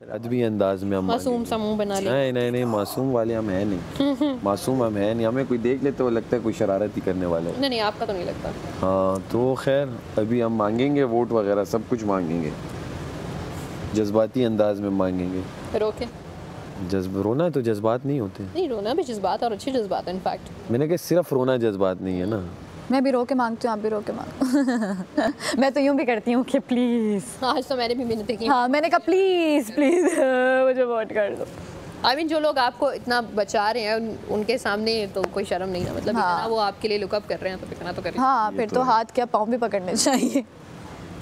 अदबी अंदाज में हम मासूम सा मुंह बना ले। नहीं मासूम वाले हम हैं नहीं। मासूम हम हैं नहीं, हमें कोई देख ले तो लगता है कोई शरारत ही करने वाला है। नहीं आपका तो नहीं लगता। हाँ तो खैर अभी हम मांगेंगे वोट वगैरह सब कुछ मांगेंगे, जज्बाती अंदाज में मांगेंगे। रोके रोना तो जज्बात नहीं होते। नहीं रोना भी जज्बात और अच्छी जज्बात है इनफैक्ट। मैंने कहा सिर्फ रोना जज्बात नहीं है ना। मैं भी रो के मांगती हूँ, आप भी रो के मांगो। मैं तो यूँ भी करती हूँ कि प्लीज़। आज तो मैंने भी मिन्नतें की। हाँ मैंने कहा प्लीज़ प्लीज़ मुझे वोट कर दो। आई मीन जो लोग आपको इतना बचा रहे हैं उनके सामने तो कोई शर्म नहीं है, मतलब इतना वो आपके लिए लुकअप कर रहे हैं तो इतना तो करिए। हाँ फिर तो हाथ क्या पाँव भी पकड़ने चाहिए।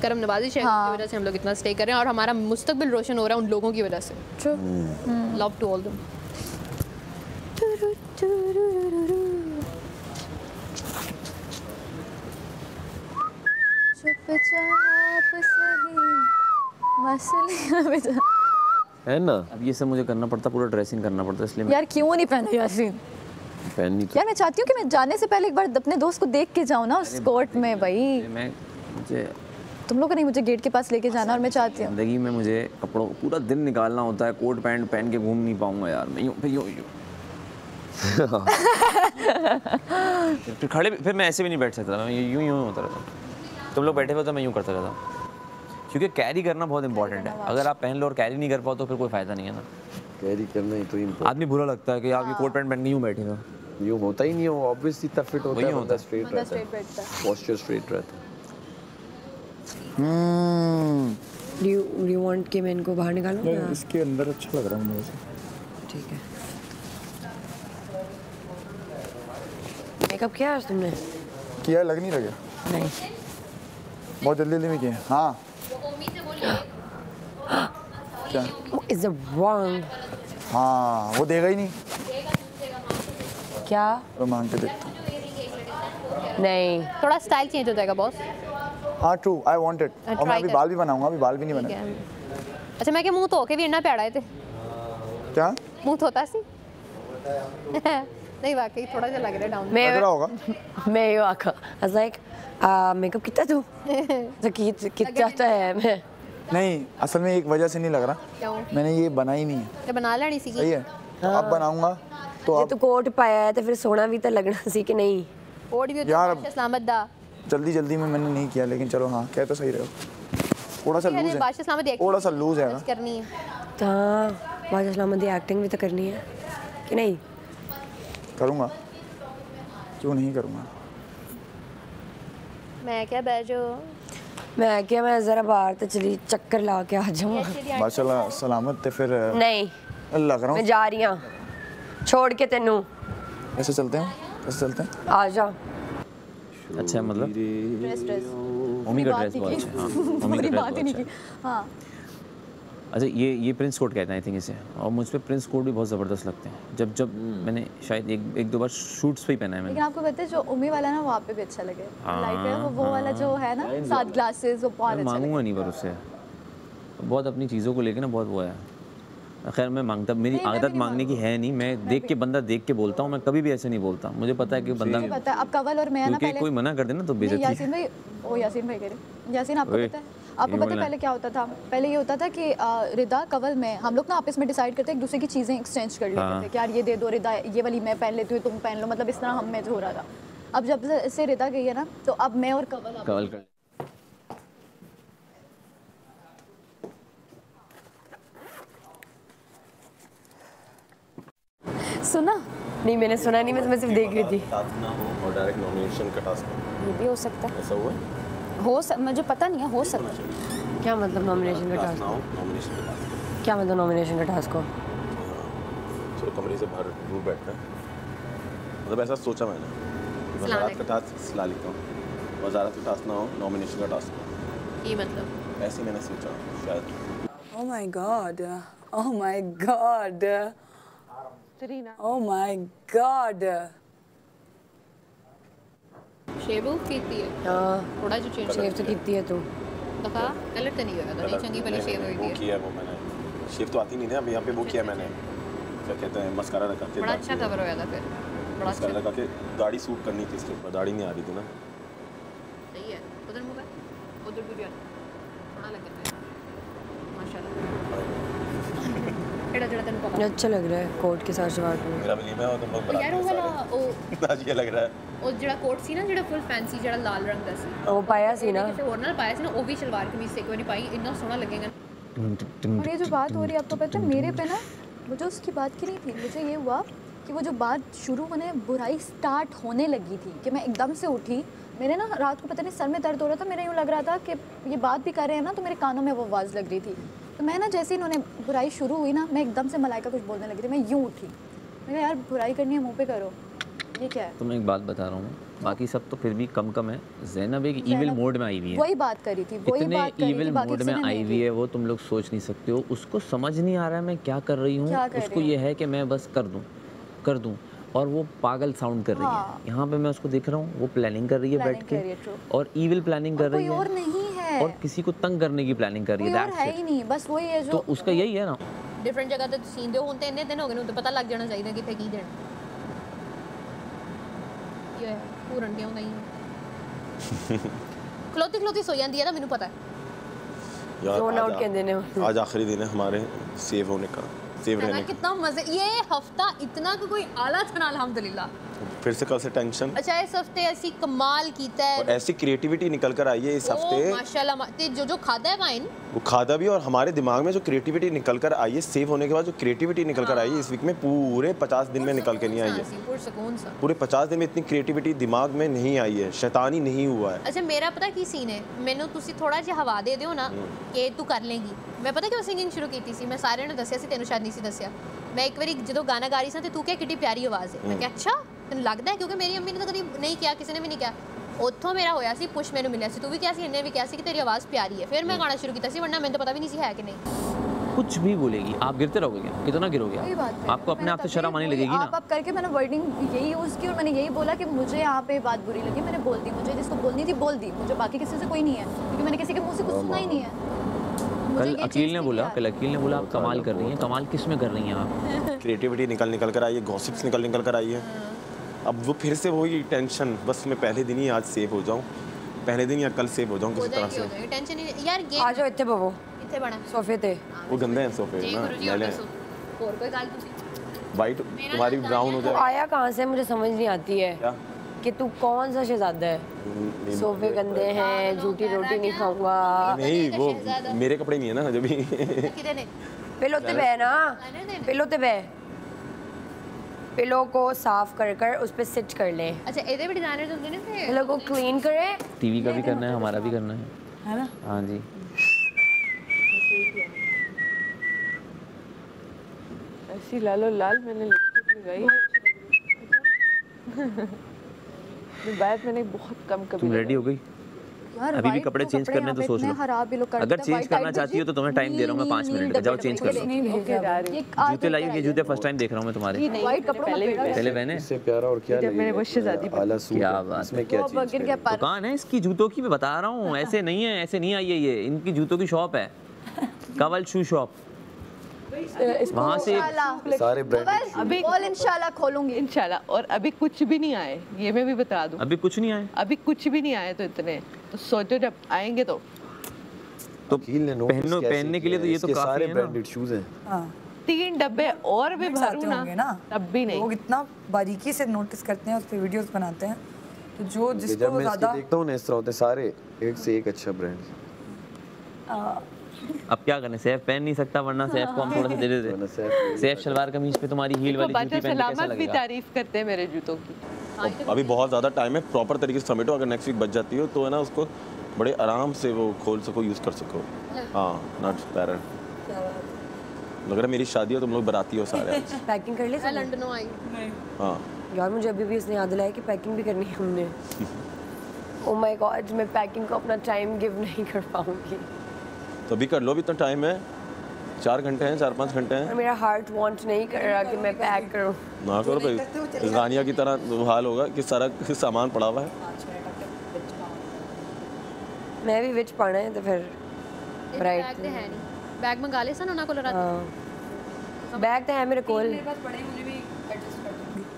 करम नवाजिश है की वजह से हम लोग इतना स्टे कर रहे हैं और हमारा मुस्तकबिल रोशन हो रहा है उन लोगों की वजह से। Love to all them. है ना। अब ये सब मुझे करना पड़ता, पूरा ड्रेसिंग करना पड़ता, इसलिए यार क्यों नहीं पहना यासीन? पहननी तो यार मैं चाहती हूँ कि मैं जाने से पहले एक बार अपने दोस्त को देख के जाऊँ ना उस कोर्ट में। भाई मुझे तुम लोग को नहीं, मुझे गेट के पास लेके जाना और मैं चाहती हूँ। जिंदगी में मुझे कपड़ों पूरा दिन निकालना होता है, कोट पैंट पहन के घूम नहीं पाऊंगा यार मैं। यूँ फिर खड़े फिर मैं ऐसे भी नहीं बैठ सकता, मैं यूँ होता रहता। तुम लोग बैठे हुए तो मैं यूँ करता रहता, क्योंकि कैरी करना बहुत इंपॉर्टेंट है। अगर आप पहन लो और कैरी नहीं कर पाओ तो फिर कोई फायदा नहीं है ना। कैरी करना ही तो इम्पोर्टेंट। आदमी बुरा लगता है कि आप ये कोट पैंट पहन के यूँ बैठेगा, यूँ होता ही नहीं है। वो ऑब्वियसली तब फिट होता है, होता स्ट्रेट रहता है, पोस्चर स्ट्रेट रहता है। Do you want कि मैं इनको बाहर निकालूं? इसके अंदर अच्छा लग रहा है मुझे। ठीक है। मेकअप किया आज तुमने? किया, लग नहीं लगे? नहीं। बहुत जल्दी में किया। हाँ। क्या? Is it wrong? हाँ वो देगा ही नहीं। क्या? तो मांग के देखता हूँ। नहीं। थोड़ा स्टाइल चेंज हो जाएगा बॉस। हाँ ट्रू, आई वांट इट। और मैं अभी बाल भी बनाऊंगा, अभी बाल भी नहीं बने। अच्छा मैं क्या मुंह धो के भी इन्ना प्यारा है थे? क्या? मुंह धोता सी? नहीं वाकई थोड़ा सा लग रहा है डाउन। लग रहा होगा। मैं ये आखा, I was like, मेकअप कितना तू? तो कितना है मैं? नहीं असल में एक वजह से नहीं लग रहा। क्यों? मैंने ये बनाई नहीं है। क्या बना लेनी सी? सही है। तो अब बनाऊंगा तो अब तू कोट पाया है तो फिर सोना भी तो लगना सी कि नहीं? कोट भी यार इस्लामत दा जल्दी में मैंने नहीं किया, लेकिन चलो हाँ कह तो सही रहे हो। थोड़ा सा लूज है, थोड़ा सा लूज है करनी है। हाँ बादशाह इस्लामत दी एक्टिंग भी तो करनी है कि नहीं? करूँगा, क्यों नहीं करूँगा। मैं क्या बैजो, मैं ज़रा बाहर तो चली चक्कर ला के आ जाऊँ। बादशाह सलामत थे फिर। नहीं लग रहा हूँ मैं जा रही हूँ छोड़ के तेनू। ऐसे चलते हैं, ऐसे चलते हैं। आ जा। अच्छा मतलब ड्रेस मम्मी का ड्रेस बहुत अच्छा है। हाँ मम्मी का ड्रेस बहुत अच्छा है। हाँ अच्छा ये प्रिंस कोट कहते हैं आई थिंक इसे, और मुझ पे प्रिंस कोट भी बहुत ज़बरदस्त लगते हैं। जब मैंने शायद एक दो बार शूट्स पे ही पहना है मैंने। लेकिन आपको पता है जो उम्मी वाला ना वहाँ पे भी अच्छा लगे। लाइक वो वाला जो है ना 7 ग्लासेस वो बहुत अच्छा मांगूंगा नहीं पर उससे बहुत अपनी चीज़ों को लेके ना बहुत वो है। खैर मैं मांगता, मेरी आदत मांगने की है नहीं। मैं देख के बंदा देख के बोलता हूँ, मैं कभी भी ऐसे नहीं बोलता। मुझे पता है कि बंदा पता है। अब कवल और मैं ना पहले कोई मना कर देना तो बेइज्जती। यासीन भाई यासीन भाई कह रहे यासीन आपको पता है, आपको पता है पहले क्या होता था? पहले ये होता था कि रिदा कवल में हम लोग ना आपस में डिसाइड करते एक दूसरे की चीज़ें एक्सचेंज कर लेते थे कि यार ये दे दो रिदा, ये वाली मैं पहन लेती हूँ तुम पहन लो, मतलब इस तरह हम में हो रहा था। अब जब से रिदा गई है ना तो अब मैं और कवल कर सुना नहीं मैंने सुना नहीं, मैं सिर्फ देख रही थी। और डायरेक्ट नॉमिनेशन का टास्क ये भी हो सकता है। ऐसा हुआ मुझे पता नहीं है, हो सकता है। क्या मतलब नॉमिनेशन का टास्क? नॉमिनेशन का टास्क क्या मतलब नॉमिनेशन का टास्क को? चलो कमरे से बाहर दूर बैठना है, मतलब ऐसा सोचा मैंने। वज़ारत का टास्क सिला लेता हूँ, वज़ारत का टास्क ना हो, नॉमिनेशन का टास्क हो। ये मतलब ऐसे मैंने सोचा शायद। Oh my God! Oh my God! Oh my God! शेबू कीती है। हाँ थोड़ा जो चेंज शेव तो कितनी है तू? दफा कलर तो नहीं होगा तो नहीं चंगी वाली शेव हुई वो थी। किया वो मैंने, शेव तो आती नहीं थी। अब यहाँ पे वो किया मैंने, क्या कहते हैं, मस्कारा लगा के। बड़ा अच्छा कवर होया था फिर, बड़ा अच्छा मस्कारा लगा के। दाढ़ी सूट करनी थी इसके ऊपर, दाढ़ी नहीं आ रही थी ना। सही है। उधर मुंह पे उधर भी थोड़ा लग रहा है माशाल्लाह। ਕਿਹੜਾ ਜਿਹੜਾ ਤੈਨੂੰ ਪਤਾ अच्छा लग रहा है कोट के साथ सलवार कमीज। मेरा वलीमा है और तुम लोग ਉਹ ਯਾਰ ਉਹ ਵਾਲਾ ਉਹ आज ये लग रहा है ਉਹ ਜਿਹੜਾ ਕੋਟ ਸੀ ਨਾ ਜਿਹੜਾ ਫੁੱਲ ਫੈਂਸੀ ਜਿਹੜਾ ਲਾਲ ਰੰਗ ਦਾ ਸੀ वो पाया सी ना। ਕਿਸੇ ਹੋਰ ਨਾਲ ਪਾਇਆ ਸੀ ਨਾ ਉਹ ਵੀ ਸਲਵਾਰ ਕਮੀਜ਼ ਇੱਕ ਵਾਰੀ ਪਾਈ ਇੰਨਾ ਸੋਹਣਾ ਲੱਗੇਗਾ और ये जो बात हो रही है आपको पता है मेरे पे ना मुझे उसकी बात की नहीं थी मुझे ये हुआ कि वो जो बात शुरू होने बुराई स्टार्ट होने लगी थी कि मैं एकदम से उठी मेरे ना रात को पता नहीं सर में दर्द हो रहा था मेरा यूँ लग रहा था कि ये बात भी कर रहे हैं ना तो मेरे कानों में वो आवाज़ लग रही थी तो मैं ना जैसे ही इन्होंने बुराई शुरू हुई ना मैं एकदम से मलाइका कुछ बोलने लगी थी मैं यूँ उठी मैंने यार बुराई करनी है मुँह पे करो ये क्या है तो मैं एक बात बता रहा हूँ बाकी सब तो फिर भी कम कम है ज़ैनब एक ईविल मोड में आई हुई है वही बात करी थी वही इतने बात करी ईविल थी बाकी मोड किसी में ने आई नहीं हुई की। है वो तुम लोग सोच नहीं सकते हो उसको समझ नहीं आ रहा है मैं क्या कर रही हूँ क्या कर उसको रही ये है कि मैं बस कर दूँ और वो पागल साउंड कर रही हाँ। है यहाँ पे मैं उसको देख रहा हूँ वो प्लानिंग कर रही है बैठ Planning कर रही है, के true। और ईविल प्लानिंग कर रही कोई और है नहीं है और किसी को तंग करने की प्लानिंग कर रही कोई है और that's है it। ही नहीं बस वही है तो जो उसका यही है ना ਡਿਫਰੈਂਟ ਜਗ੍ਹਾ ਤੇ ਸੀਂਦੇ ਹੋ ਹੁਣ ਤੇ ਇੰਨੇ ਦਿਨ ਹੋ ਗਏ ਨੂੰ ਤਾਂ ਪਤਾ ਲੱਗ ਜਾਣਾ ਚਾਹੀਦਾ ਕਿੱਥੇ ਕੀ ਦੇਣਾ ਇਹ ਹੈ ਪੂਰਨ ਕਿਉਂ ਨਹੀਂ ਖਲੋਤੀ ਖਲੋਤੀ ਸੋ ਜਾਂਦੀ ਹੈ ਤਾਂ ਮੈਨੂੰ ਪਤਾ ਹੈ यार Zone out कहते हैं आज आखिरी दिन है हमारे सेव होने का सेव रहने का कितना मजे ये हफ्ता इतना कि कोई आला था ना अल्हम्दुलिल्लाह फिर से कल से टेंशन अच्छा इस हफ्ते ऐसी कमाल कीता है और ऐसी क्रिएटिविटी निकल कर आई है इस हफ्ते माशाल्लाह ते जो खादा है वाइन वो खादा भी और हमारे दिमाग में जो क्रिएटिविटी निकल कर आई है सेव होने के बाद जो क्रिएटिविटी निकल कर आई है इस वीक में पूरे 50 दिन में निकल के नहीं आई है सुकून सा पूरे 50 दिन में इतनी क्रिएटिविटी दिमाग में नहीं आई है शैतानी नहीं हुआ है अच्छा मेरा पता की सीन है मैनू तुसी थोड़ा जिहा हवा दे दियो ना कि तू कर लेगी मैं पता क्यों सिंगिंग शुरू की थी मैं सारे ने दसिया सी तेनू शायद नहीं सी दसिया मैं एक बारी जो गाना गा रही सी तू क्या कितनी प्यारी आवाज़ है मैं क्या अच्छा तेन लगता है क्योंकि मेरी अम्मी ने तो कभी नहीं किया किसी ने भी नहीं किया उत्थों मेरा होया सी पुश मैंने मिलिया सी तू भी क्या सी इन्हें भी क्या सी कि तेरी आवाज़ प्यारी है फिर मैं गाना शुरू किया सी वरना मैंने तो पता भी नहीं सी है कि नहीं कुछ भी बोलेगी आप गिरते रहोगे क्या कितना गिरोगे वही बात है। आपको अपने मैंने आप से तभी शर्म आने वही लगेगी ना आप करके मैंने वर्डिंग यही यूज़ की और मैंने यही बोला कि मुझे यहाँ पे बात बुरी लगी मैंने बोल दी मुझे जिसको बोलनी थी बोल दी मुझे बाकी किसी से कोई नहीं है क्योंकि मैंने किसी के मुंह से कुछ सुना ही नहीं है मुझे कल ये अकील चीज़ ने थी बोला यार। कल अकील ने बोला आप कमाल कर रही हैं कमाल किस में कर रही हैं आप क्रिएटिविटी निकल कर आई है गॉसिप्स निकल कर आई है अब वो फिर से वही टेंशन बस मैं पहले दिन ही आज सेव हो जाऊँ पहले दिन या कल सेव हो जाऊँ हो किसी तरह जाएगी हो से जाएगी टेंशन नहीं यार आ गेम जाओ इतने बवो इतने बड़ा सोफे थे वो गंदे हैं सोफे जी ना गुरु जी मैले और कोई गाल तुसी वाइट तुम्हारी ब्राउन हो तू जाए आया कहाँ से मुझे समझ नहीं आती है क्या कि तू कौन सा शहजादा है सोफे गंदे हैं झूठी रोटी नहीं खाऊंगा नहीं वो मेरे कपड़े नहीं है ना जब भी किधर ने पिलोते बह ना पिलोते बह पिलो को साफ कर कर उस पे सिट कर ले अच्छा ਇਹਦੇ ਵੀ डिजाइनर ਹੁੰਦੇ ਨੇ ਤੇ पिलो को क्लीन करे टीवी का भी करना है हमारा भी करना है है ना हाँ जी ऐसी लालो लाल मैंने लिपस्टिक लगाई बैग मैंने बहुत कम कभी तुम रेडी हो गई यार अभी भी white कपड़े तो चेंज करने यहाँ तो पे सोच इतने लो खराब ही लोग करते अगर हैं, चेंज white करना white चाहती हो तो तुम्हें टाइम दे रहा हूँ मैं 5 मिनट का जाओ चेंज कर लो नहीं भेजा जा रही ये आज जूते लाइए ये जूते फर्स्ट टाइम देख रहा हूँ मैं तुम्हारे वाइट कपड़ों में पहना पहले पहने इससे प्यारा और क्या जब मैंने वो शहजादी आला सूट क्या है, बात इसमें क्या वो चीज़ गिर गया पर दुकान है इसकी जूतों की मैं बता रहा हूँ ऐसे नहीं है ऐसे नहीं आई है ये इनकी जूतों की शॉप है कवल शू शॉप वहाँ से इंशाल्लाह सारे ब्रांड अभी ऑल इंशाल्लाह खोलूंगी इंशाल्लाह और अभी कुछ भी नहीं आए ये मैं भी बता दूं अभी कुछ नहीं आए अभी कुछ भी नहीं आए तो इतने तो सोचो जब आएंगे तो तो वकील ने notice पहनो कैसे पहनने के लिए तो किया है? ये तो इसके काफी सारे है ना ब्रांडेड शूज हैं 3 डब्बे और भी मिक्स भरूं आते ना होंगे ना तब भी नहीं लोग इतना बारीकी से नोटिस करते हैं उस पर वीडियोस बनाते हैं तो जो कि जिसको जब मैं इसकी ज़्यादा देखता हूँ ना इस तरह होते हैं सारे एक से एक अच्छा ब्रांड अब क्या करें सैफ पहन नहीं सकता वरना सैफ को हम थोड़ा सा दे देते सैफ शलवार कमीज पे तुम्हारी हील वाली बादशाह जूती पहन के कैसा सलामत भी लगेगा तारीफ करते हैं मेरे जूतों की अभी बहुत ज़्यादा टाइम है प्रॉपर तरीके से समेटो अगर नेक्स्ट वीक बच जाती हो तो है ना उसको बड़े आराम से वो खोल सको यूज़ कर सको हाँ नॉट पैरन लग रहा है मेरी शादी है तुम लोग बराती हो सारे आज। पैकिंग कर ली मैं लंदनों आई हाँ यार मुझे अभी भी इसने याद दिलाया कि पैकिंग भी करनी है हमने ओ माय गॉड मैं पैकिंग को अपना टाइम गिव नहीं कर पाऊंगी तो अभी कर लो अभी तो टाइम है 4 घंटे हैं 4-5 घंटे हैं और मेरा हार्ट वांट नहीं कर रहा कि मैं पैक करूं ना करो भाई इस गानिया की तरह वो हाल होगा कि सारा सामान पड़ा हुआ है मैं भी विच पाना है तो फिर बैग ते है नहीं बैग मंगा ले सन उन्हां कोल रात बैग तो है मेरे कोल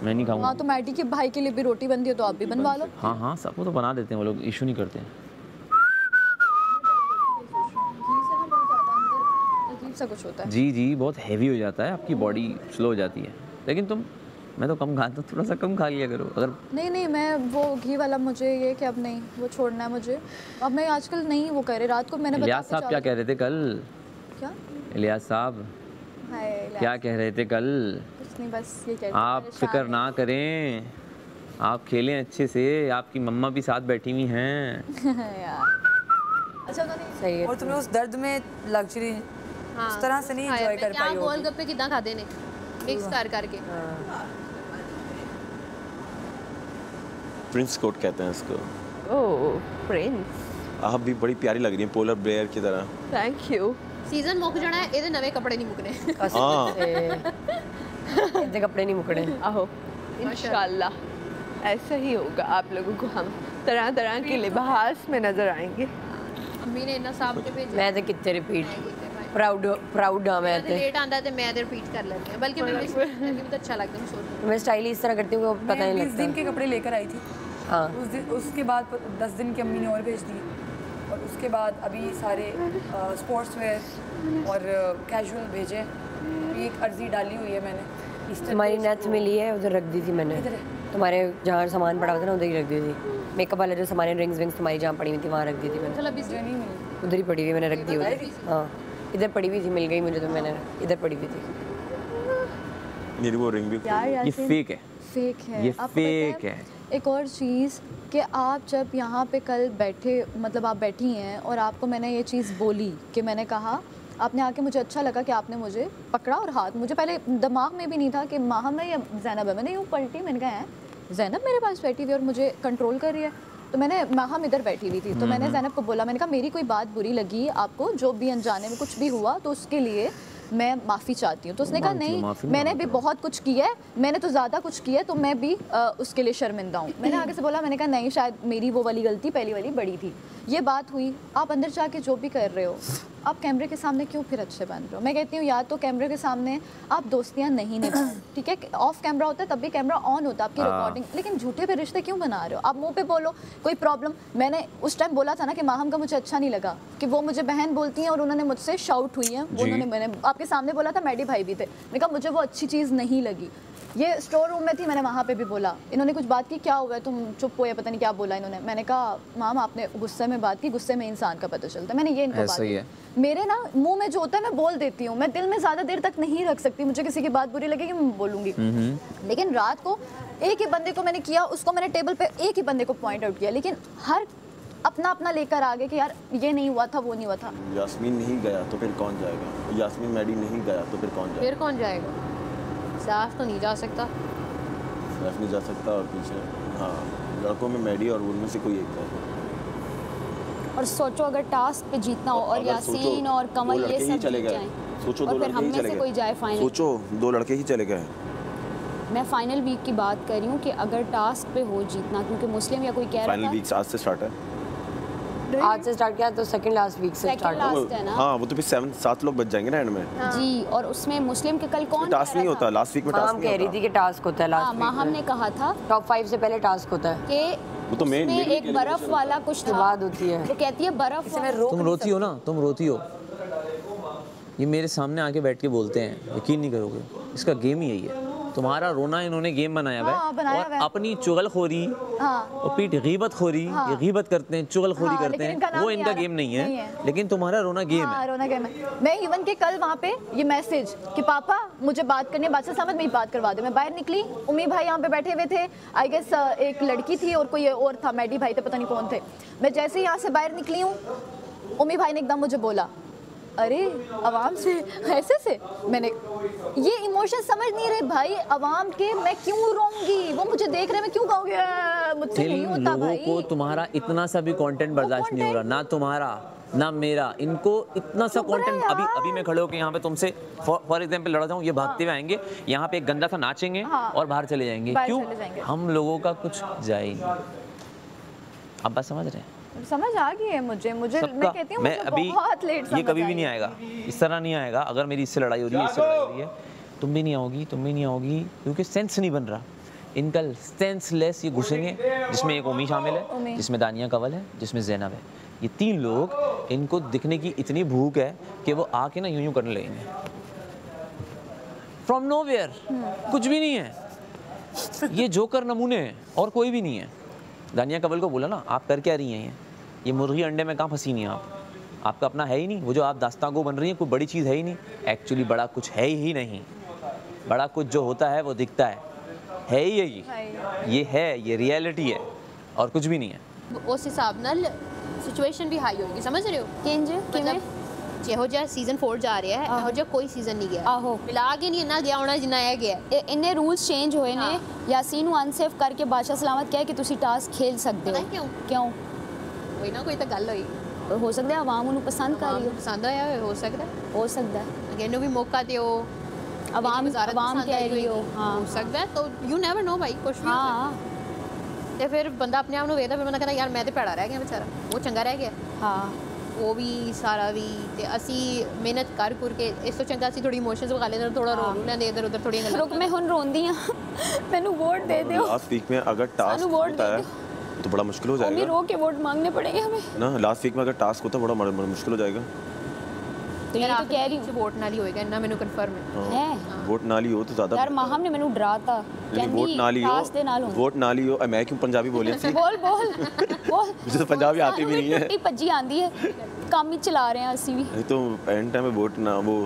मैं नहीं खाऊंगा हाँ तो मैटी के भाई के लिए भी रोटी बनती है तो आप भी बनवा लो हाँ हाँ सबको तो बना देते हैं वो लोग इशू नहीं करते हैं सा कुछ होता है। जी बहुत हैवी हो जाता है, आपकी बॉडी स्लो हो जाती है। लेकिन मैं तो कम खाता हूँ, थोड़ा सा कम खा लिया करो अगर। नहीं मैं वो घी वाला मुझे ये कि अब नहीं वो छोड़ना है मुझे। अब मैं आजकल नहीं वो कह रहे, रात को मैंने इलियास साहब क्या कह रहे थे कल? क्या इलियास साहब क्या कह रहे थे कल? कुछ नहीं, बस ये कह रहे थे आप फिक्र ना करें, आप खेलें अच्छे से, आपकी मम्मा भी साथ बैठी हुई हैं। अच्छा सही है। और तुम्हें उस दर्द में लग्जरी उस तरह से नहीं एंजॉय कर पाई हो। गोलगप्पे कितना खाते ने मिक्स कर करके। प्रिंस कोट कहते हैं इसको। ओह प्रिंस, आप भी बड़ी प्यारी लग रही हैं पोलर बेयर की तरह। Thank you. सीजन मुक जाना है, ਇਹਦੇ नवे कपड़े नहीं मुकने। हाँ इतने कपड़े नहीं मुकड़े। आहो इंशाल्लाह ऐसा ही होगा, आप लोगों को हम तरह तरह के लिबास में नजर आएंगे। अम्मी ने इतना साफ के भेजा। मैं तो कितने रिपीट प्राउड हाँ मैं लेट आंदा ते मैं रिपीट कर लेती हूं, बल्कि मुझे भी तो अच्छा लगता है सोच। मैं स्टाइल इस तरह करती हूँ वो पता नहीं 20 लगता। दिन के कपड़े लेकर आई थी। हाँ उसके बाद 10 दिन की अम्मी ने और भेज दिए, और उसके बाद अभी सारे स्पोर्ट्स वेयर और कैजुअल भेजे। एक अर्जी डाली हुई है मैंने। तुम्हारी नेट मिली है, उधर रख दी थी मैंने। तुम्हारे जहाँ सामान पड़ा हुआ था ना उधर ही रख दी थी। मेकअप वाला जो सामान रिंग्स विंग्स तुम्हारी जहाँ पड़ी हुई थी वहाँ रख दी थी मैंने। चलो बिजी नहीं मिली, उधर ही पड़ी हुई मैंने रख दी उधर। हाँ इधर पड़ी हुई थी, मिल गई मुझे तो मैंने इधर पड़ी हुई थी। मेरी वो रिंग भी ये फेक है, फेक है। ये आपको पता फेक है। एक और चीज़ कि आप जब यहाँ पे कल बैठे, मतलब आप बैठी हैं और आपको मैंने ये चीज़ बोली कि मैंने कहा, आपने आके मुझे अच्छा लगा कि आपने मुझे पकड़ा और हाथ, मुझे पहले दिमाग में भी नहीं था कि माहम है या जैनब है। मैंने यूँ पलटी, मैंने कहा है जैनब मेरे पास बैठी हुई और मुझे कंट्रोल कर रही है। तो मैंने माहम इधर बैठी हुई थी, तो मैंने जैनब को बोला, मैंने कहा मेरी कोई बात बुरी लगी आपको, जो भी अनजाने में कुछ भी हुआ तो उसके लिए मैं माफ़ी चाहती हूँ। तो उसने कहा नहीं मैंने भी बहुत कुछ किया है, मैंने तो ज़्यादा कुछ किया है, तो मैं भी उसके लिए शर्मिंदा हूँ। मैंने आगे से बोला, मैंने कहा नहीं शायद मेरी वो वाली गलती पहली वाली बड़ी थी। ये बात हुई, आप अंदर जाके जो भी कर रहे हो, आप कैमरे के सामने क्यों फिर अच्छे बन रहे हो? मैं कहती हूँ या तो कैमरे के सामने आप दोस्तियाँ नहीं निभाओ, ठीक है, ऑफ कैमरा होता है तब भी कैमरा ऑन होता है आपकी रिकॉर्डिंग, लेकिन झूठे पे रिश्ते क्यों बना रहे हो? आप मुंह पे बोलो कोई प्रॉब्लम। मैंने उस टाइम बोला था ना कि माहम का मुझे अच्छा नहीं लगा कि वो मुझे बहन बोलती हैं और उन्होंने मुझसे शाउट हुई है, उन्होंने, मैंने आपके सामने बोला था, मैडी भाई भी थे, मैंने कहा मुझे वो अच्छी चीज़ नहीं लगी। ये स्टोर रूम में थी, मैंने वहाँ पे भी बोला, इन्होंने कुछ बात की, क्या हुआ है तुम चुप हो या पता नहीं क्या बोला इन्होंने। मैंने कहा माम आपने गुस्से में बात की, गुस्से में इंसान का पता चलता है। मैंने ये इनको बात की। मेरे ना मुंह में जो होता है मैं बोल देती हूँ, मैं दिल में ज़्यादा देर तक नहीं रख सकती, मुझे किसी की बात बुरी लगेगी मैं बोलूँगी। लेकिन रात को एक ही बंदे को मैंने किया, उसको मैंने टेबल पे एक ही बंदे को पॉइंट आउट किया, लेकिन हर अपना अपना लेकर आ गए कि यार ये नहीं हुआ था, वो नहीं हुआ था। यास्मीन नहीं गया तो फिर कौन जाएगा? यास्मीन मैडी नहीं गया तो फिर कौन जाएगा? फिर कौन जाएगा? साफ तो नहीं जा सकता, साफ नहीं जा सकता। और पीछे हाँ लड़कों में मैडी और उनमें से कोई एक जाएगा। और सोचो अगर टास्क पे जीतना हो और यासीन और कमल ये सब चले गए, सोचो और फिर हम में से कोई जाए फाइनल, सोचो 2 लड़के ही चले गए। मैं फाइनल वीक की बात कर रही हूँ कि अगर टास्क पे हो जीतना, क्योंकि मुस्लिम या कोई कह रहा फाइनल था वीक आज से स्टार्ट है। आज से स्टार्ट किया तो सेकंड लास्ट वीक से स्टार्ट लास्ट है ना। हाँ वो तो फिर 7 लोग बच जाएंगे ना एंड में। जी, और उसमें मुस्लिम के कल कौन टास्क नहीं होता लास्ट वीक में, टास्क हम कह रही थी कि टास्क होता है लास्ट वीक। माहम ने कहा था टॉप 5 से पहले टास्क होता है कि वो तो मेन एक बर्फ वाला कुछ था, बात होती है। वो कहती है बर्फ तुम रोती हो ना, तुम रोती हो, ये मेरे सामने आके बैठ के बोलते हैं, यकीन नहीं करोगे, इसका गेम ही यही है। तुम्हारा रोना इन्होंने गेम बनाया हुआ है और अपनी चुगलखोरी और पीठ गीबत-खोरी, ये गीबत करते हैं, चुगलखोरी करते हैं, वो इनका गेम नहीं है, लेकिन तुम्हारा रोना गेम है। रोना गेम है। मैं इवन के कल वहाँ पे ये मैसेज कि पापा मुझे बात करनी है, बादशाह साहब मेरी बात करवा दो। मैं बाहर निकली, उम्मी भाई यहाँ पे बैठे हुए थे, आई गेस एक लड़की थी और कोई और था, मैडी भाई थे, पता नहीं कौन थे। मैं जैसे ही यहाँ से बाहर निकली हूँ, उम्मी भाई ने एकदम मुझे बोला, अरे अवाम से ऐसे से। मैंने ये इमोशन समझ नहीं रहे भाई अवाम के, मैं क्यों रोऊंगी, वो मुझे देख रहे मैं क्यों कहूँगी मुझसे नहीं होता लोगों भाई। को तुम्हारा इतना सा भी कंटेंट बर्दाश्त नहीं हो रहा, ना तुम्हारा ना मेरा, इनको इतना सा कंटेंट। अभी मैं खड़े होकर यहाँ पे तुमसे फॉर एग्जांपल लड़ा जाऊँ, ये भागते हुए आएंगे यहाँ पे एक गंदा सा नाचेंगे और बाहर चले जाएंगे। क्यों? हम लोगों का कुछ जाए ही नहीं। आप बात समझ रहे हैं? समझ आ गई है मुझे मैं कहती हूँ मैं अभी बहुत लेट ये कभी भी नहीं आएगा, इस तरह नहीं आएगा। अगर मेरी इससे लड़ाई हो रही है, इससे लड़ाई हो रही है, तुम भी नहीं आओगी, तुम भी नहीं आओगी, क्योंकि सेंस नहीं बन रहा इनका। सेंसलेस ये घुसेंगे, जिसमें एक ओमी शामिल है, जिसमें दानिया कंवल है, जिसमें जैनब है। ये 3 लोग, इनको दिखने की इतनी भूख है कि वो आके ना यूं करने लगेंगे फ्रॉम नोवेयर। कुछ भी नहीं है, ये जोकर नमूने हैं और कोई भी नहीं है। दानिया कवल को बोला ना, आप कर क्या रही हैं ये मुर्गी अंडे में कहाँ फंसी नहीं आप, आपका अपना है ही नहीं। वो जो आप दास्तां को बन रही हैं कोई बड़ी चीज़ है ही नहीं, एक्चुअली बड़ा कुछ है ही नहीं। बड़ा कुछ जो होता है वो दिखता है ही ये है, ये रियलिटी है और कुछ भी नहीं है। उस हिसाब नाल सिचुएशन भी हाई होगी, समझ रहे हो मतलब ਜਿਹੋ ਜਿਹਾ ਸੀਜ਼ਨ 4 ਜਾ ਰਿਹਾ ਹੈ ਇਹੋ ਜਿਹਾ ਕੋਈ ਸੀਜ਼ਨ ਨਹੀਂ ਗਿਆ। ਆਹੋ ਮਿਲਾ ਕੇ ਨਹੀਂ ਇੰਨਾ ਗਿਆ ਹੋਣਾ ਜਿੰਨਾ ਇਹ ਗਿਆ। ਇੰਨੇ ਰੂਲਸ ਚੇਂਜ ਹੋਏ ਨੇ। ਯਾਸੀਨ ਨੂੰ ਅਨਸੇਫ ਕਰਕੇ ਬਾਦਸ਼ਾਹ ਸਲਾਮਤ ਕਹੇ ਕਿ ਤੁਸੀਂ ਟਾਸਕ ਖੇਲ ਸਕਦੇ ਹੋ। ਕਿਉਂ ਕੋਈ ਨਾ ਕੋਈ ਤਾਂ ਗੱਲ ਹੋਈ ਹੋ ਸਕਦਾ ਹੈ ਆਵਾਮ ਉਹਨੂੰ ਪਸੰਦ ਕਰ ਰਹੀ ਹੋ, ਪਸੰਦ ਆਇਆ ਹੋ ਸਕਦਾ ਹੈ ਅਗੇ ਨੂੰ ਵੀ ਮੌਕਾ ਦਿਓ। ਆਵਾਮ ਕਹਿ ਰਹੀ ਹੋ ਹੋ ਸਕਦਾ ਤਾਂ ਯੂ ਨੈਵਰ ਨੋ ਭਾਈ ਕੁਝ ਵੀ। ਹਾਂ ਤੇ ਫਿਰ ਬੰਦਾ ਆਪਣੇ ਆਪ ਨੂੰ ਵੇਖਦਾ, ਫਿਰ ਬੰਦਾ ਕਹਿੰਦਾ ਯਾਰ ਮੈਂ ਤੇ ਭੈੜਾ ਰਹਿ ਗਿਆ ਵਿਚਾਰਾ, ਉਹ ਚੰਗਾ ਰਹਿ ਗਿਆ। ਹਾਂ ਉਹ ਵੀ ਸਾਰਾ ਵੀ ਤੇ ਅਸੀਂ ਮਿਹਨਤ ਕਰ ਕੇ ਇਸ ਤੋਂ ਚੰਗਾ ਅਸੀਂ ਥੋੜੀ ਇਮੋਸ਼ਨਸ ਵਿਖਾ ਲੈਂਦੇ, ਥੋੜਾ ਰੋ ਲੈਂਦੇ ਇਧਰ ਉਧਰ ਥੋੜੀਆਂ ਗੱਲਾਂ। ਰੁਕ ਮੈਂ ਹੁਣ ਰੋਂਦੀ ਆ, ਮੈਨੂੰ ਵੋਟ दे दो। लास्ट वीक में अगर टास्क होता है तो बड़ा मुश्किल हो जाएगा। रो के वोट मांगने पड़ेंगे हमें ना। लास्ट वीक में अगर टास्क होता है बड़ा मुश्किल हो जाएगा। तो ये तो कह रही हूं वोट नाल ही होएगा, इतना मेनू कंफर्म है। वोट नाल ही हो तो ज्यादा यार माहम ने मेनू डराता, वोट नाल ही हो, वोट नाल ही हो। मैं क्यों पंजाबी बोली थी? बोल मुझे तो पंजाबी आती भी नहीं है। टुट्टी भज्जी आंदी है, काम ही चला रहे हैं ਅਸੀਂ ਵੀ। नहीं तो एंड टाइम में वोट ना वो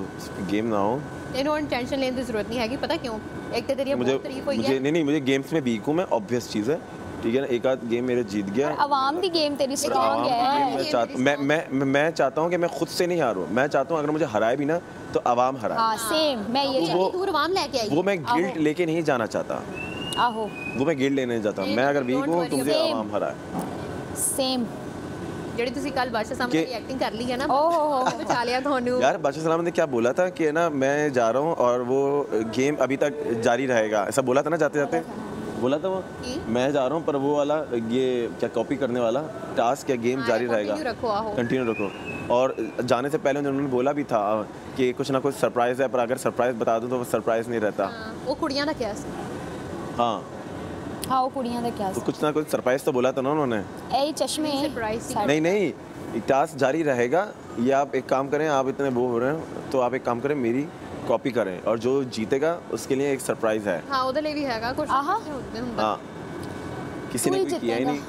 गेम ना हो। ਇਹਨੂੰ टेंशन लेने की जरूरत नहीं है, पता क्यों? एक तो तेरी बहुत तारीफ हुई है। नहीं मुझे गेम्स में वीक हूं मैं, ऑब्वियस चीज है, ठीक है ना। एक आध गेम मेरे जीत गया। आवाम दी गेम तेरी स्ट्रांग है। मैं चाहता हूं कि मैं खुद से नहीं हारूं। मैं चाहता हूं अगर मुझे हराए भी ना तो आवाम हराए। हां सेम मैं ये तू आवाम लेके आई। वो मैं गिल्ट लेके नहीं जाना चाहता। आहो वो मैं गिल्ट लेने जाता हूं। मैं अगर वीक हूं तो मुझे आवाम हराए। सेम ਜਿਹੜੀ ਤੁਸੀਂ ਕੱਲ ਬਾਦਸ਼ਾਹ ਸਾਹਮਣੇ ਐਕਟਿੰਗ ਕਰ ਲਈ ਹੈ ਨਾ, ਬਚਾ ਲਿਆ ਤੁਹਾਨੂੰ। यार बादशाह सलामत ने क्या बोला था कि ना मैं जा रहा हूँ और वो गेम अभी तक जारी रहेगा, ऐसा बोला था ना जाते जाते बोला था वो। मैं जा रहा हूँ पर वो वाला ये क्या कॉपी करने वाला टास्क या गेम जारी रहेगा, कंटिन्यू रखो। और जाने से पहले उन्होंने बोला भी था कि कुछ ना कुछ सरप्राइज़ है, पर अगर सरप्राइज़ बता दूँ तो वो सरप्राइज़ नहीं रहता। वो कुड़ियां ਦਾ क्या हाँ हाँ वो कुड़ियां ਦਾ क्या तो कुछ ना कुछ सरप्राइज़ तो बोला था ना उन्होंने। ए चश्मे नहीं टास्क जारी रहेगा। या आप एक काम करें, आप इतने वो हो रहे हैं तो आप एक काम करें मेरी कॉपी करें और जो जीतेगा उसके लिए एक सरप्राइज़ है। हाँ ਉਹਦੇ ਲਈ ਵੀ ਹੈਗਾ ਕੁਝ। हाँ किसी ने भी किया ही नहीं।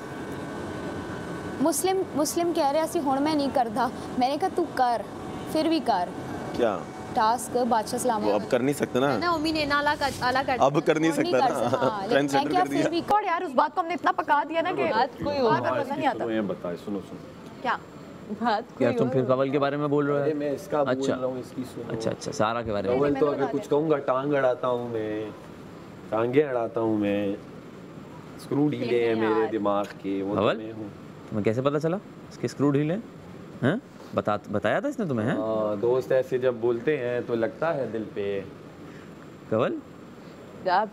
मुस्लिम कह रहे सी हुण मैं नहीं करता, मैंने कहा तू कर, फिर भी कर। क्या टास्क बादशाह सलामत वो अब कर नहीं सकते ना उम्मी ने नाला कर अब कर नहीं सकता ना। ट्रेंड सेटर कर दिया। और यार उस बात को हमने इतना पका दिया ना कि बात कोई और नहीं आता। ये बताए सुनो क्या बात क्या तुम फिर कवल के बारे में बोल रहे हो? मैं इसका बोल रहा हूँ, इसकी सुनो। अच्छा सारा के बारे में। कवल तो अगर कुछ कहूँगा टांग अड़ाता हूँ मैं, टांगे अड़ाता हूँ मैं, स्क्रू ढीले हैं मेरे दिमाग के। वो कवल मैं हूँ। तुम्हें कैसे पता चला इसके स्क्रू ढीले हैं? बताया था इसने तुम्हें? हाँ दोस्त ऐसे जब बोलते हैं तो लगता है दिल पे। कवल आप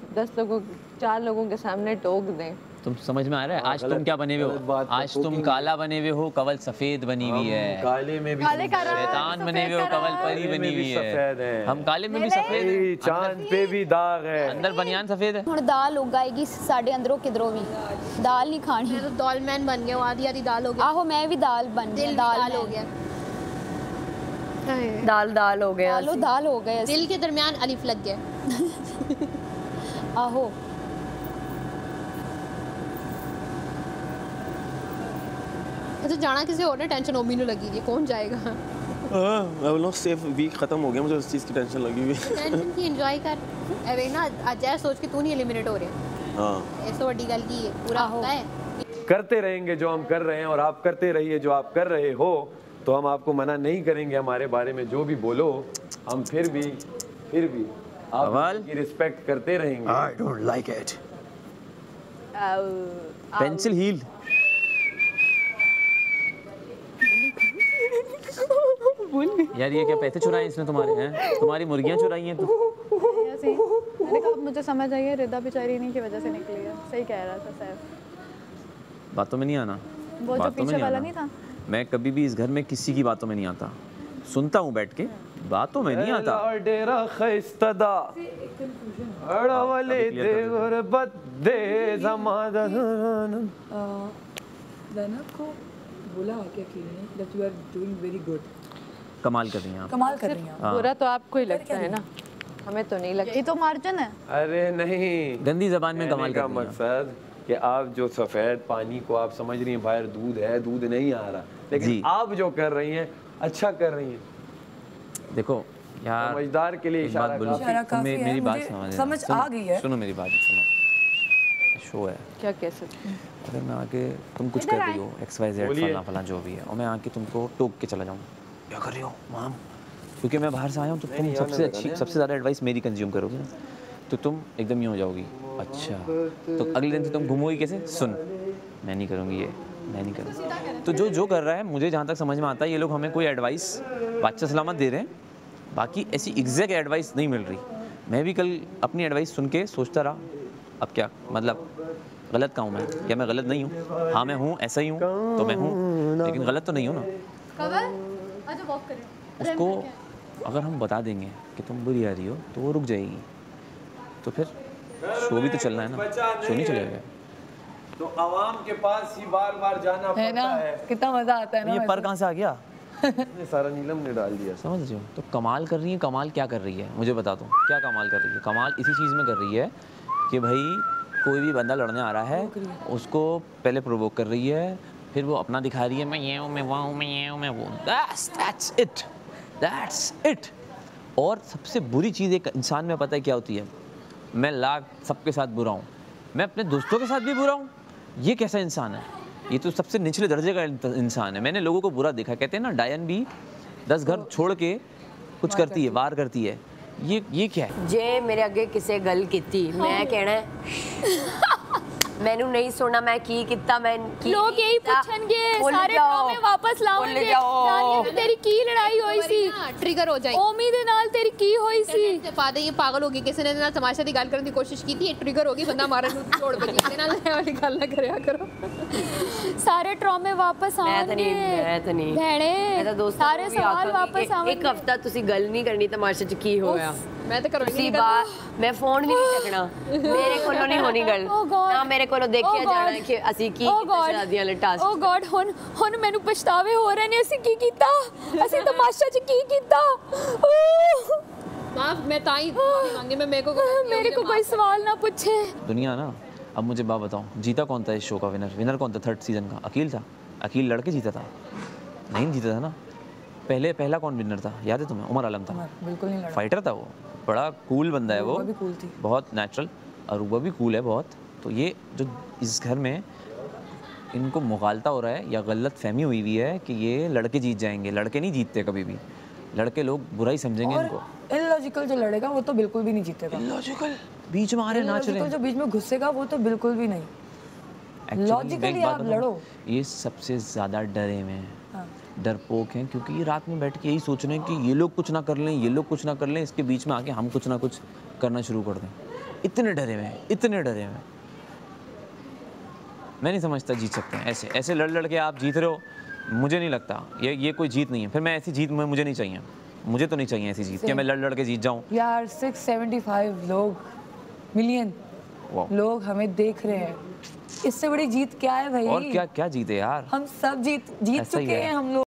4 लोगों के सामने टोक दें। तुम समझ में आ रहा है? आज तुम क्या बने हुए हो? आज तुम काला बने हुए हो, कवल सफेद बनी हुई है। काले में भी शैतान बने हुए हो, कवल परी बनी हुई है। हम काले में भी सफेद, चांद पे भी दाग है, अंदर बनियान सफेद है। हुण दाल उगाएगी साडे अंदरों किधरों भी। दाल नहीं खानी। मैं तो दाल मैन बन गया हूं, आधी दाल हो गई। आहो मैं भी दाल बन गई, दाल हो गया। दाल हो गया। दाल हो गया। दिल के दरमियान अलिफ लग गया। आहो अच्छा जाना किसी और ने, टेंशन ओमी नु लगी है, कौन जाएगा? मैं बोल रहा हूँ सेफ वीक खत्म हो गया, मुझे उस चीज़ की टेंशन लगी हुई है। टेंशन की एंजॉय कर अरे ना, आज ऐसा सोच के तू नहीं एलिमिनेट हो रहे। हाँ ऐसा बड़ी गल की है, पूरा होता है। करते रहेंगे जो हम कर रहे हैं और आप करते रहिए जो आप कर रहे हो, तो हम आपको मना नहीं करेंगे। हमारे बारे में जो भी बोलो हम फिर भी आपकी रिस्पेक्ट करते रहेंगे। I don't like it. Pencil heel यार ये क्या पैसे चुराए इसने तुम्हारे? हैं तुम्हारी मुर्गियां चुराई हैं? मैंने कहा मुझे समझ आई है, रिदा बेचारी इन्हीं की वजह से निकली है। सही कह रहा था सैफ। बातों में नहीं आना, वो जो पीछे वाला नहीं था। मैं कभी भी इस घर में किसी की बातों में नहीं आता, सुनता हूँ बैठ के, बातों में नहीं आता। डेरा खैस्तदा अड़वले देवर बद्दे ज़मादान। ज़ैनब को बोला क्या खेलने that you are doing very good, कमाल कर रही हैं आप। कमाल कर रही हैं। बुरा तो आपको ही लगता है ना, हमें तो नहीं लगता। ये तो मार्जिन है। अरे नहीं, गंदी जबान में कमाल का कर रही हैं। मकसद कि आप जो सफेद पानी को आप समझ रही हैं बाहर दूध है, दूध नहीं आ रहा, लेकिन आप जो कर रही हैं अच्छा कर रही हैं। देखो यार, समझदार के लिए एक बात बोलूं, मेरी बात समझ आ गई है। सुनो मेरी बात, सुनो, शो है, क्या कह सकते हैं? अगर मैं आके तुम कुछ कर रही हो XYZ फला फला जो भी है, और मैं आके तुमको टोक के चला जाऊँ, क्या कर रही हो माम, क्योंकि मैं बाहर से आया हूँ, तो तुम सबसे ज़्यादा एडवाइस मेरी कंज्यूम करोगे ना, तो तुम एकदम यूँ हो जाओगी, अच्छा तो अगले दिन से तुम घूमोगी कैसे, सुन मैं नहीं करूँगी ये, मैं नहीं करूँगी। तो जो कर रहा है, मुझे जहाँ तक समझ में आता है, ये लोग हमें कोई एडवाइस बादशाह सलामत दे रहे हैं, बाकी ऐसी एग्जैक्ट एडवाइस नहीं मिल रही। मैं भी कल अपनी एडवाइस सुन के सोचता रहा, अब क्या मतलब गलत का हूँ मैं, क्या मैं गलत नहीं हूँ? हाँ मैं हूँ, ऐसा ही हूँ तो मैं हूँ, लेकिन गलत तो नहीं हूँ ना। उसको अगर हम बता देंगे कि तुम बुरी आ रही हो तो वो रुक जाएगी, तो फिर शो भी तो चलना है ना, शो नहीं चलेगा। तो आवाम के पास ही बार-बार जाना पड़ता है। कितना मजा आता है ना। ये पर कहाँ से आ गया? सारा नीलम ने डाल दिया, समझ रहे हो? तो कमाल कर रही है, कमाल क्या कर रही है मुझे बता दो, क्या कमाल कर रही है? कमाल इसी चीज़ में कर रही है कि भाई कोई भी बंदा लड़ने आ रहा है, उसको पहले प्रोवोक कर रही है, फिर वो अपना दिखा रही है, मैं ये हूँ, मैं वहाँ हूँ, मैं ये हूँ, मैं वो। That's it। और सबसे बुरी चीज़ एक इंसान में पता है क्या होती है? मैं लाख सबके साथ बुरा हूँ, मैं अपने दोस्तों के साथ भी बुरा हूँ। ये कैसा इंसान है? ये तो सबसे निचले दर्जे का इंसान है। मैंने लोगों को बुरा देखा, कहते हैं ना डायन भी 10 घर छोड़ के कुछ करती है, वार करती है। ये क्या है? जे मेरे अगे किसे गल कीती, मैं कहना है मैनू नहीं सुनना, मैं की किता, मैं की लोग यही पूछेंगे, सारे ट्रॉमे वापस लाओगे। दानिया ते तेरी की लड़ाई होई सी, ट्रिगर हो जाए। ओमी दे नाल तेरी की होई सी। फादे ये पागल होगी, किसी ने ना तमाशा दी गल करने की कोशिश की थी, ये ट्रिगर होगी, बंदा मारन नु छोड़ बजी दे नाल वाली गल ना करया करो। सारे ट्रॉमे वापस आएंगे। मैं तो नहीं भैणे, सारे सवाल वापस आएंगे। एक हफ्ता तुसी गल नहीं करनी तमाशे च की होया, मैं तो करूंगी मैं फोन भी नहीं चकना, मेरे कोलों नहीं होनी गल ना, मेरे कोलों देखिया जाना कि ਅਸੀਂ ਕੀ ਸ਼ਾਦੀਆਂ ਵਾਲੇ ਟਾਸਕ। ਓ ਗॉड, ਹੁਣ ਮੈਨੂੰ ਪਛਤਾਵੇ ਹੋ ਰਹੇ ਨੇ, ਅਸੀਂ ਕੀ ਕੀਤਾ, ਅਸੀਂ ਤਮਾਸ਼ਾ ਚ ਕੀ ਕੀਤਾ। माफ, मैं ताई मांगे, मैं मेरे को कोई सवाल ना पूछे। दुनिया ना, अब मुझे बात बताओ, जीता कौन था इस शो का विनर कौन था 3rd सीजन का? अकील था। अकील लड़के जीता था? नहीं जीता था ना। पहला कौन विनर था, याद है तुम्हें? उमर आलम था। बिल्कुल नहीं लड़ा। फाइटर था वो, बड़ा कूल बंदा है वो, भी कूल थी, बहुत नेचुरल। अरूबा भी कूल है बहुत। तो ये जो इस घर में इनको मुगालता हो रहा है या गलत फहमी हुई हुई है कि ये लड़के जीत जाएंगे, लड़के नहीं जीतते कभी भी, लड़के लोग बुरा ही समझेंगे इनको। इलॉजिकल जो लड़ेगा वो तो बिल्कुल भी नहीं जीतेगा। इलॉजिकल बीच में आ रहे नाच रहे, जो बीच में घुसेगा वो तो बिल्कुल भी नहीं। लॉजिकली आप लड़ो। ये सबसे ज़्यादा डरे हुए हैं, डरपोक हैं, क्योंकि ये रात में बैठ के यही सोच रहे हैं कि ये लोग कुछ ना कर लें, ये लोग कुछ ना कर लें, इसके बीच में आके हम कुछ ना कुछ करना शुरू कर दें। इतने डरे हुए हैं, इतने डरे हुए हैं। मैं नहीं समझता जीत सकते हैं ऐसे लड़ के आप जीत रहे हो। मुझे नहीं लगता ये कोई जीत नहीं है। फिर मैं ऐसी जीत मुझे नहीं चाहिए, मुझे तो नहीं चाहिए ऐसी जीत कि मैं लड़ के जीत जाऊं। यार 675 लोग, मिलियन लोग हमें देख रहे हैं, इससे बड़ी जीत क्या है भाई? और क्या जीते यार, हम सब जीत चुके हैं हम लोग।